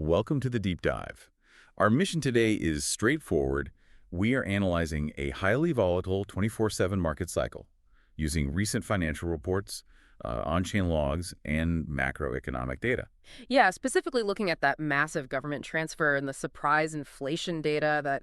Welcome to the deep dive. Our mission today is straightforward. We are analyzing a highly volatile 24/7 market cycle using recent financial reports, on-chain logs, and macroeconomic data. Yeah, specifically looking at that massive government transfer and the surprise inflation data that,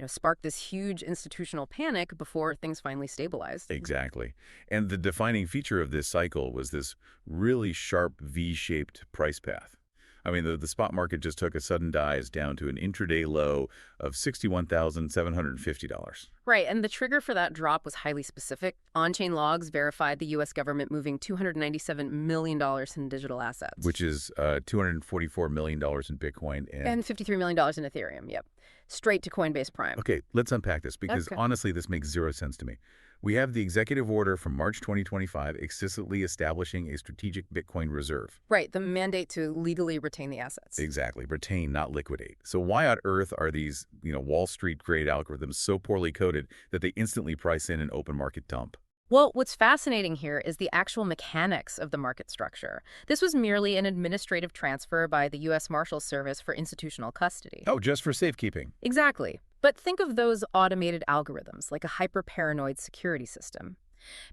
sparked this huge institutional panic before things finally stabilized. Exactly. And the defining feature of this cycle was this really sharp V-shaped price path. I mean, the spot market just took a sudden dive down to an intraday low of $61,750. Right, and the trigger for that drop was highly specific. On-chain logs verified the U.S. government moving $297 million in digital assets. Which is $244 million in Bitcoin And $53 million in Ethereum, yep. Straight to Coinbase Prime. Okay, let's unpack this because honestly, this makes zero sense to me. We have the executive order from March 2025 explicitly establishing a strategic Bitcoin reserve. Right, the mandate to legally retain the assets. Exactly, retain, not liquidate. So why on earth are these, Wall Street-grade algorithms so poorly coded that they instantly price in an open market dump? Well, what's fascinating here is the actual mechanics of the market structure. This was merely an administrative transfer by the U.S. Marshals Service for institutional custody. Oh, just for safekeeping. Exactly. But think of those automated algorithms like a hyper-paranoid security system.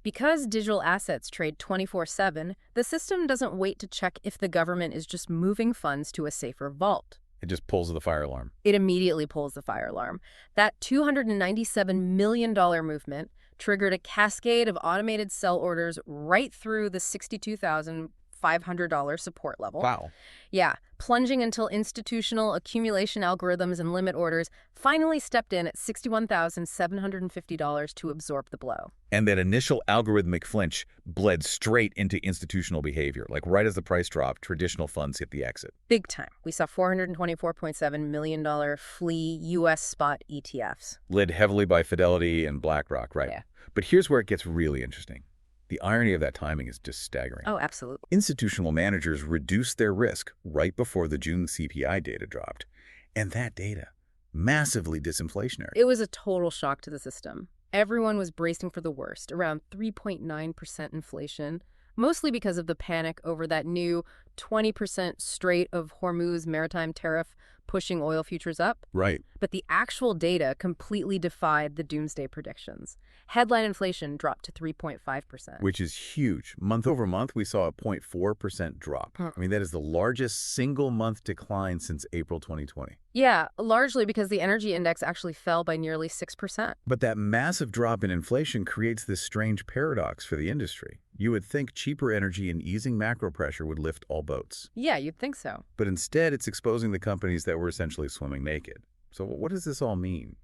Because digital assets trade 24/7, the system doesn't wait to check if the government is just moving funds to a safer vault. It just pulls the fire alarm. It immediately pulls the fire alarm. That $297 million movement triggered a cascade of automated sell orders right through the $62,500 support level. Wow. Yeah, plunging until institutional accumulation algorithms and limit orders finally stepped in at $61,750 to absorb the blow. And that initial algorithmic flinch bled straight into institutional behavior. Like right as the price dropped, traditional funds hit the exit. Big time. We saw $424.7 million flee U.S. spot ETFs. Led heavily by Fidelity and BlackRock, right? Yeah. But here's where it gets really interesting. The irony of that timing is just staggering. Oh, absolutely. Institutional managers reduced their risk right before the June CPI data dropped. And that data, massively disinflationary. It was a total shock to the system. Everyone was bracing for the worst, around 3.9% inflation, mostly because of the panic over that new 20% Strait of Hormuz maritime tariff pushing oil futures up. Right. But the actual data completely defied the doomsday predictions. Headline inflation dropped to 3.5%. Which is huge. Month over month, we saw a 0.4% drop. I mean, that is the largest single-month decline since April 2020. Yeah, largely because the energy index actually fell by nearly 6%. But that massive drop in inflation creates this strange paradox for the industry. You would think cheaper energy and easing macro pressure would lift all boats. Yeah, you'd think so. But instead, it's exposing the companies that were essentially swimming naked. So what does this all mean,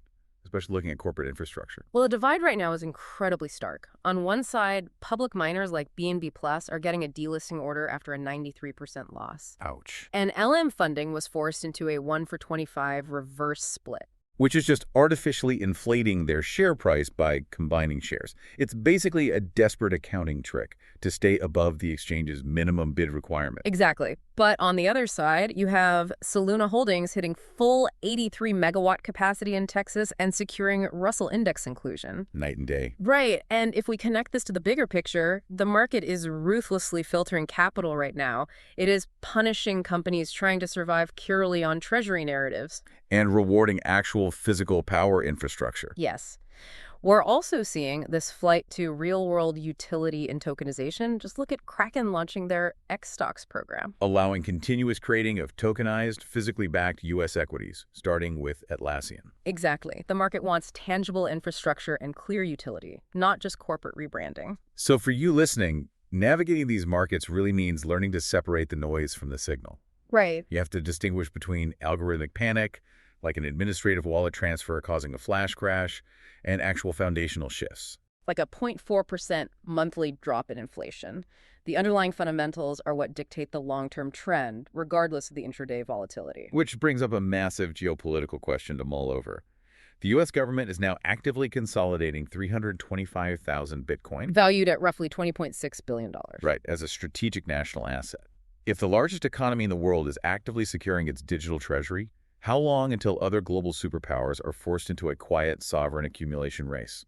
especially looking at corporate infrastructure? Well, the divide right now is incredibly stark. On one side, public miners like BNB Plus are getting a delisting order after a 93% loss. Ouch. And LM funding was forced into a 1-for-25 reverse split. Which is just artificially inflating their share price by combining shares. It's basically a desperate accounting trick to stay above the exchange's minimum bid requirement. Exactly. But on the other side, you have Soluna Holdings hitting full 83-megawatt capacity in Texas and securing Russell Index inclusion. Night and day. Right. And if we connect this to the bigger picture, the market is ruthlessly filtering capital right now. It is punishing companies trying to survive purely on treasury narratives. And rewarding actual physical power infrastructure. Yes. We're also seeing this flight to real-world utility and tokenization. Just look at Kraken launching their X stocks program. Allowing continuous trading of tokenized, physically backed U.S. equities, starting with Atlassian. Exactly. The market wants tangible infrastructure and clear utility, not just corporate rebranding. So for you listening, navigating these markets really means learning to separate the noise from the signal. Right. You have to distinguish between algorithmic panic, like an administrative wallet transfer causing a flash crash, and actual foundational shifts. Like a 0.4% monthly drop in inflation. The underlying fundamentals are what dictate the long-term trend, regardless of the intraday volatility. Which brings up a massive geopolitical question to mull over. The U.S. government is now actively consolidating 325,000 Bitcoin. Valued at roughly $20.6 billion. Right, as a strategic national asset. If the largest economy in the world is actively securing its digital treasury, how long until other global superpowers are forced into a quiet, sovereign accumulation race?